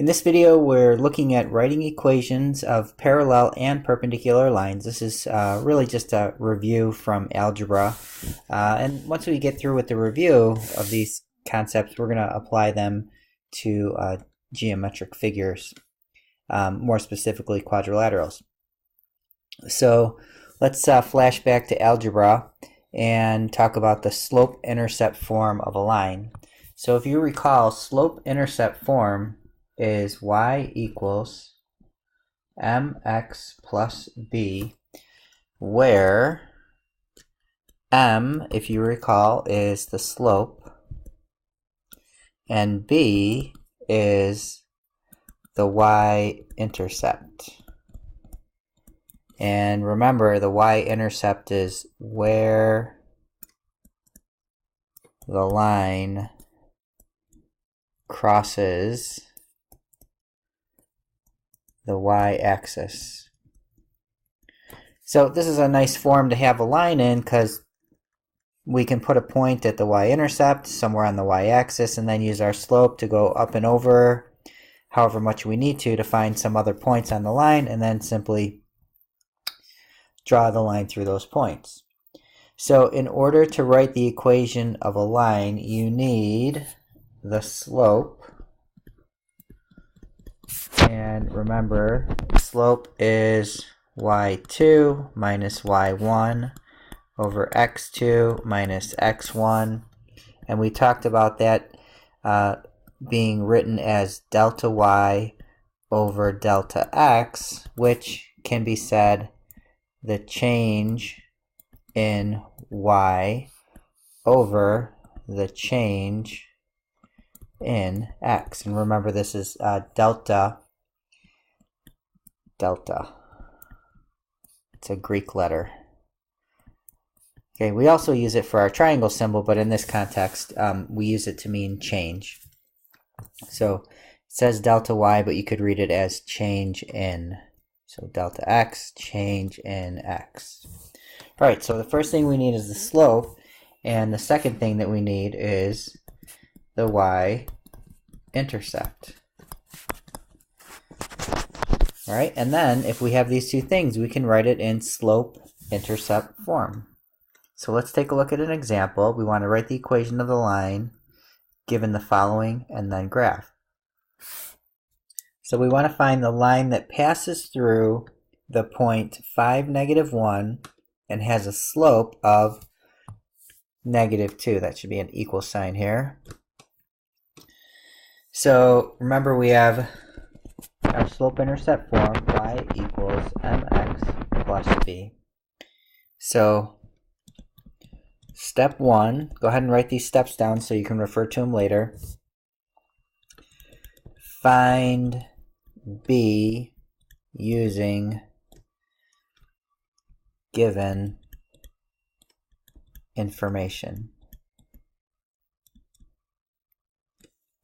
In this video, we're looking at writing equations of parallel and perpendicular lines. This is really just a review from algebra. And once we get through with the review of these concepts, we're going to apply them to geometric figures, more specifically quadrilaterals. So let's flash back to algebra and talk about the slope-intercept form of a line. So if you recall, slope-intercept form is y equals mx plus b, where m, if you recall, is the slope and b is the y-intercept. And remember, the y-intercept is where the line crosses the y-axis. So this is a nice form to have a line in because we can put a point at the y-intercept somewhere on the y-axis and then use our slope to go up and over however much we need to find some other points on the line, and then simply draw the line through those points. So in order to write the equation of a line, you need the slope. And remember, slope is y2 minus y1 over x2 minus x1. And we talked about that being written as delta y over delta x, which can be said the change in y over the change in x. And remember, this is delta. It's a Greek letter. Okay, we also use it for our triangle symbol, but in this context, we use it to mean change. So it says delta y, but you could read it as change in. So delta x, change in x. All right, so the first thing we need is the slope, and the second thing that we need is the y-intercept. All right, and then if we have these two things, we can write it in slope-intercept form. So let's take a look at an example. We want to write the equation of the line given the following and then graph. So we want to find the line that passes through the point 5, -1 and has a slope of -2. That should be an equal sign here. So remember, we have our slope-intercept form, y equals mx plus b. So step 1, go ahead and write these steps down so you can refer to them later. Find b using given information.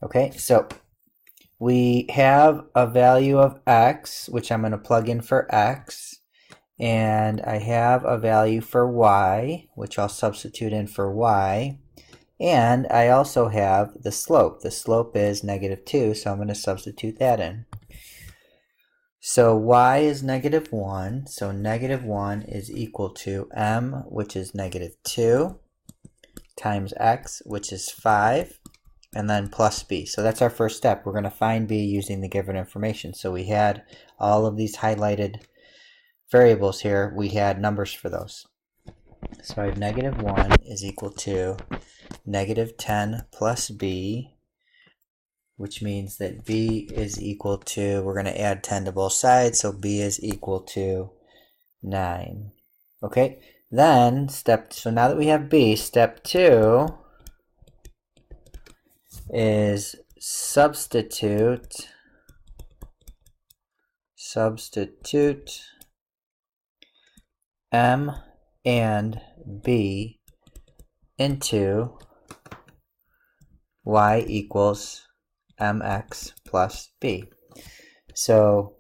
Okay, so we have a value of x, which I'm going to plug in for x, and I have a value for y, which I'll substitute in for y, and I also have the slope. The slope is -2, so I'm going to substitute that in. So y is -1, so -1 is equal to m, which is -2, times x, which is 5, and then plus b. So that's our first step. We're going to find b using the given information. So we had all of these highlighted variables here. We had numbers for those. So I have -1 is equal to -10 plus b, which means that b is equal to, we're going to add 10 to both sides, so b is equal to 9. Okay, then so now that we have b, step 2 is substitute m and b into y equals mx plus b. So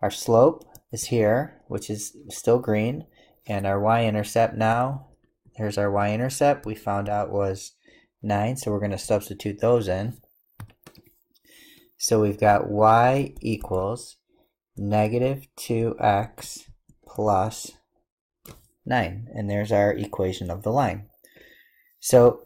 our slope is here, which is still green, and our y-intercept now, here's our y-intercept, we found out was 9, so we're going to substitute those in. So we've got y equals negative 2x plus 9. And there's our equation of the line. So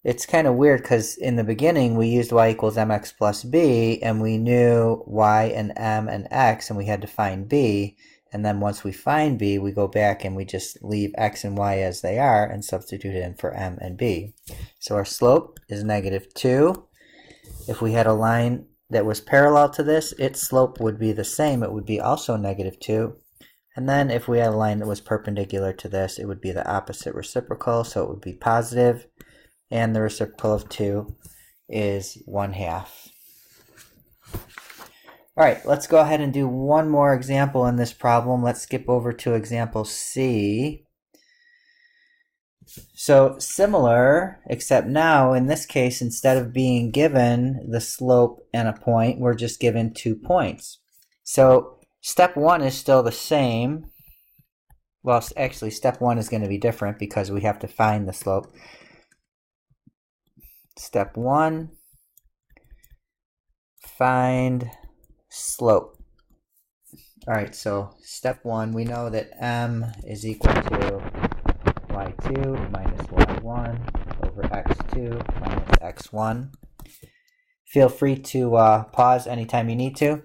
it's kind of weird because in the beginning we used y equals mx plus b, and we knew y and m and x, and we had to find b. And then once we find b, we go back and we just leave x and y as they are and substitute it in for m and b. So our slope is negative 2. If we had a line that was parallel to this, its slope would be the same. It would be also negative 2. And then if we had a line that was perpendicular to this, it would be the opposite reciprocal, so it would be positive. And the reciprocal of 2 is 1/2. All right, let's go ahead and do one more example in this problem. Let's skip over to example C. So similar, except now in this case, instead of being given the slope and a point, we're just given 2 points. So step 1 is still the same. Well, actually step 1 is going to be different because we have to find the slope. Step 1, find slope. All right, so step 1, we know that m is equal to y2 minus y1 over x2 minus x1. Feel free to pause anytime you need to.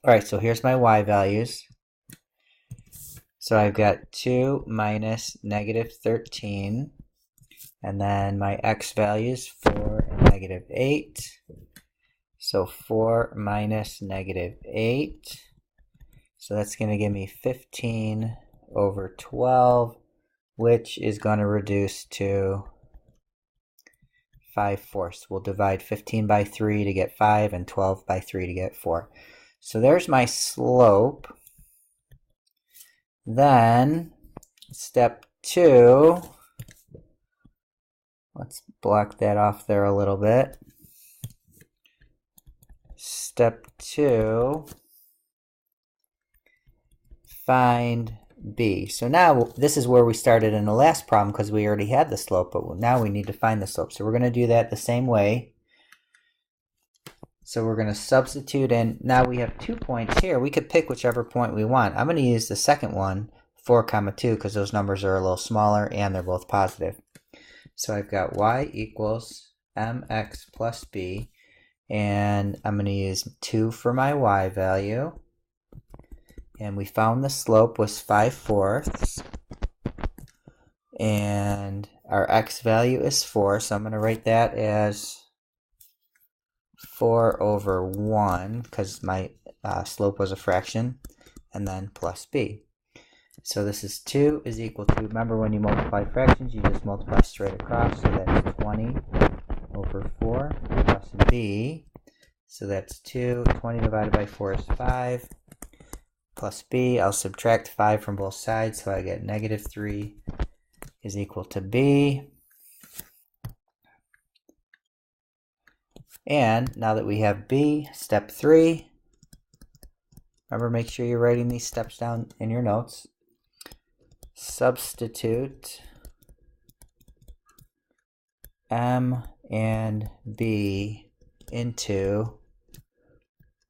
All right, so here's my y values. So I've got 2 minus negative 13. And then my x values, 4 and negative 8. So 4 minus negative 8. So that's going to give me 15 over 12, which is going to reduce to 5/4. We'll divide 15 by 3 to get 5 and 12 by 3 to get 4. So there's my slope. Then step 2. Let's block that off there a little bit. Step 2, find b. So now this is where we started in the last problem because we already had the slope, but now we need to find the slope. So we're going to do that the same way. So we're going to substitute in. Now we have 2 points here. We could pick whichever point we want. I'm going to use the second one, 4, 2, because those numbers are a little smaller and they're both positive. So I've got y equals mx plus b, and I'm going to use 2 for my y value. And we found the slope was 5/4. And our x value is 4, so I'm going to write that as 4 over 1, because my slope was a fraction, and then plus b. So this is 2 is equal to, remember when you multiply fractions, you just multiply straight across, so that's 20 over 4 plus b. So that's 2, 20 divided by 4 is 5, plus b. I'll subtract 5 from both sides, so I get negative 3 is equal to b. And now that we have b, step 3, remember, make sure you're writing these steps down in your notes. Substitute m and b into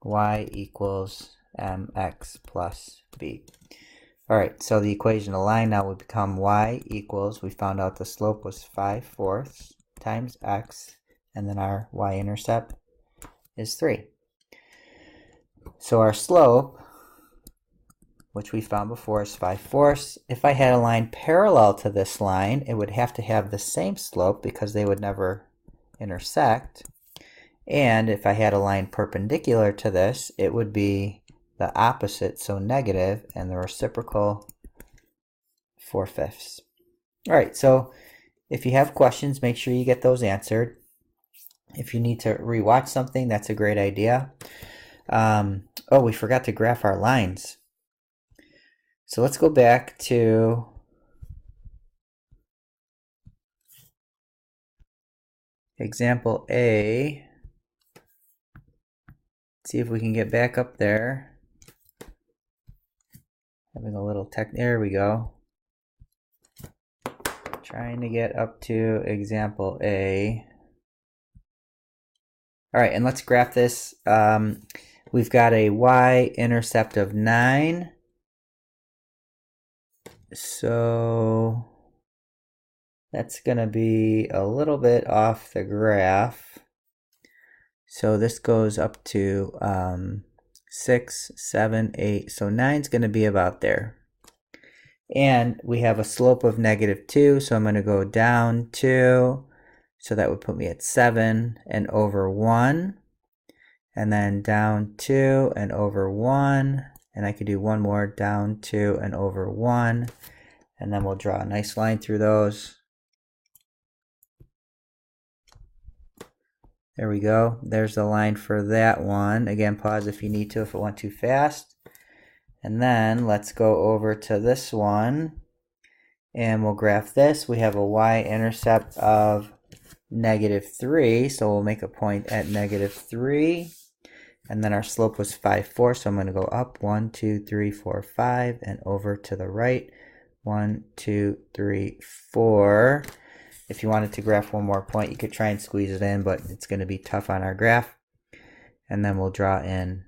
y equals mx plus b. All right, so the equation of line now would become y equals, we found out the slope was 5/4 times x, and then our y-intercept is 3. So our slope, which we found before, is 5/4. If I had a line parallel to this line, it would have to have the same slope because they would never intersect. And if I had a line perpendicular to this, it would be the opposite, so negative, and the reciprocal 4/5. All right, so if you have questions, make sure you get those answered. If you need to rewatch something, that's a great idea. Oh, we forgot to graph our lines. So let's go back to example A. See if we can get back up there. Having a little there we go. Trying to get up to example A. All right, and let's graph this. We've got a y-intercept of 9. So that's going to be a little bit off the graph. So this goes up to 6, 7, 8. So 9 is going to be about there. And we have a slope of -2, so I'm going to go down 2. So that would put me at 7 and over 1. And then down 2 and over 1. And I could do one more, down 2 and over 1. And then we'll draw a nice line through those. There we go. There's the line for that one. Again, pause if you need to, if it went too fast. And then let's go over to this one. And we'll graph this. We have a y-intercept of -3. So we'll make a point at -3. And then our slope was 5, 4. So I'm going to go up 1, 2, 3, 4, 5. And over to the right. 1, 2, 3, 4. If you wanted to graph one more point, you could try and squeeze it in, but it's going to be tough on our graph. And then we'll draw in,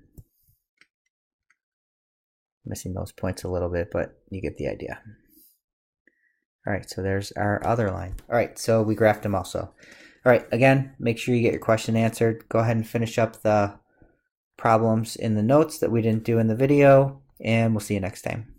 missing those points a little bit, but you get the idea. All right, so there's our other line. All right, so we graphed them also. All right, again, make sure you get your question answered. Go ahead and finish up the problems in the notes that we didn't do in the video, and we'll see you next time.